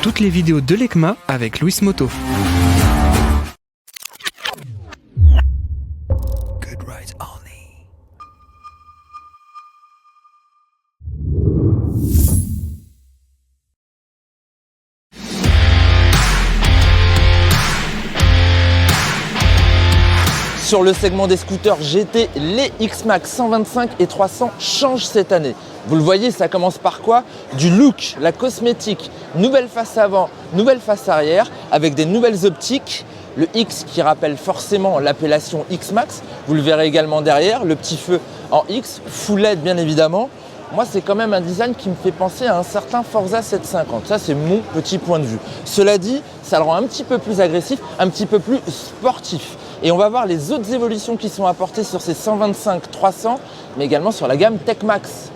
toutes les vidéos de l'ECMA avec Louis Moto. Good rides only. Sur le segment des scooters GT, les X-Max 125 et 300 changent cette année. Vous le voyez, ça commence par quoi? Du look, la cosmétique, nouvelle face avant, nouvelle face arrière, avec des nouvelles optiques. Le X qui rappelle forcément l'appellation X-Max. Vous le verrez également derrière, le petit feu en X, full LED bien évidemment. Moi, c'est quand même un design qui me fait penser à un certain Forza 750. Ça, c'est mon petit point de vue. Cela dit, ça le rend un petit peu plus agressif, un petit peu plus sportif. Et on va voir les autres évolutions qui sont apportées sur ces 125-300, mais également sur la gamme Tech-Max.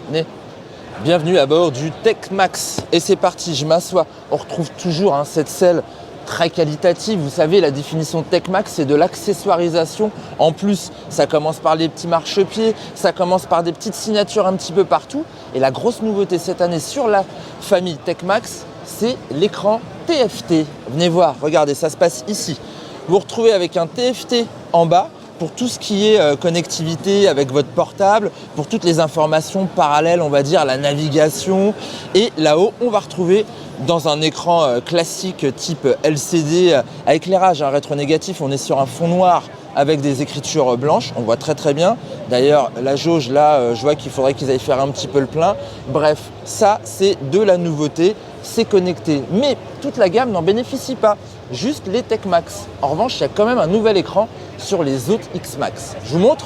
Bienvenue à bord du Tech-Max. Et c'est parti, je m'assois. On retrouve toujours cette selle très qualitative. Vous savez, la définition Tech-Max, c'est de l'accessoirisation. En plus, ça commence par les petits marchepieds, ça commence par des petites signatures un petit peu partout. Et la grosse nouveauté cette année sur la famille Tech-Max, c'est l'écran TFT. Venez voir, regardez, ça se passe ici. Vous vous retrouvez avec un TFT en bas pour tout ce qui est connectivité avec votre portable, pour toutes les informations parallèles, on va dire, la navigation. Et là-haut, on va retrouver dans un écran classique type LCD à éclairage rétro-négatif, on est sur un fond noir avec des écritures blanches, on voit très très bien. D'ailleurs, la jauge là, je vois qu'il faudrait qu'ils aillent faire un petit peu le plein. Bref, ça c'est de la nouveauté, c'est connecté. Mais toute la gamme n'en bénéficie pas, juste les Tech-Max. En revanche, il y a quand même un nouvel écran sur les autres X-Max. Je vous montre.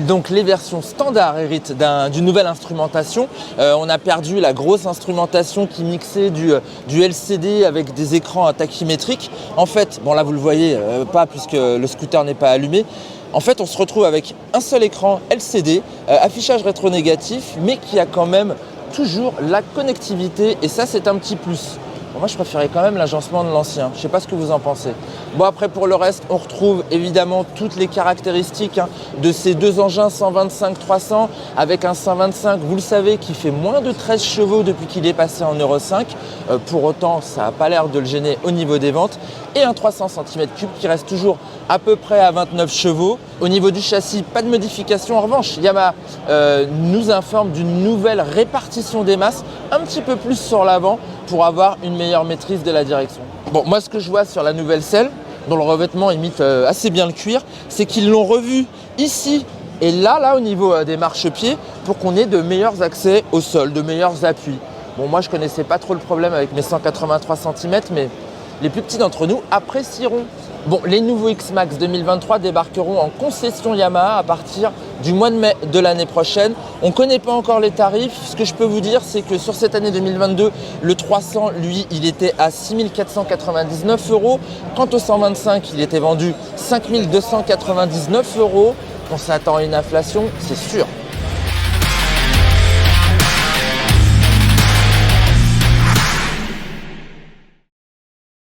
Donc les versions standard héritent d'une nouvelle instrumentation. On a perdu la grosse instrumentation qui mixait du LCD avec des écrans tachymétriques. En fait, bon là vous le voyez pas puisque le scooter n'est pas allumé. En fait, on se retrouve avec un seul écran LCD, affichage rétro-négatif, mais qui a quand même toujours la connectivité et ça c'est un petit plus. Bon, moi je préférais quand même l'agencement de l'ancien, je ne sais pas ce que vous en pensez. Bon après pour le reste, on retrouve évidemment toutes les caractéristiques de ces deux engins 125-300 avec un 125, vous le savez, qui fait moins de 13 chevaux depuis qu'il est passé en Euro 5. Pour autant, ça n'a pas l'air de le gêner au niveau des ventes. Et un 300 cm3 qui reste toujours à peu près à 29 chevaux. Au niveau du châssis, pas de modification. En revanche, Yamaha nous informe d'une nouvelle répartition des masses, un petit peu plus sur l'avant pour avoir une meilleure maîtrise de la direction. Bon, moi ce que je vois sur la nouvelle selle, dont le revêtement imite assez bien le cuir, c'est qu'ils l'ont revu ici et là au niveau des marchepieds pour qu'on ait de meilleurs accès au sol, de meilleurs appuis. Bon, moi je connaissais pas trop le problème avec mes 183 cm, mais les plus petits d'entre nous apprécieront. Bon, les nouveaux X-Max 2023 débarqueront en concession Yamaha à partir du mois de mai de l'année prochaine. On ne connaît pas encore les tarifs. Ce que je peux vous dire, c'est que sur cette année 2022, le 300, lui, il était à 6 499 €. Quant au 125, il était vendu 5 299 €. On s'attend à une inflation, c'est sûr.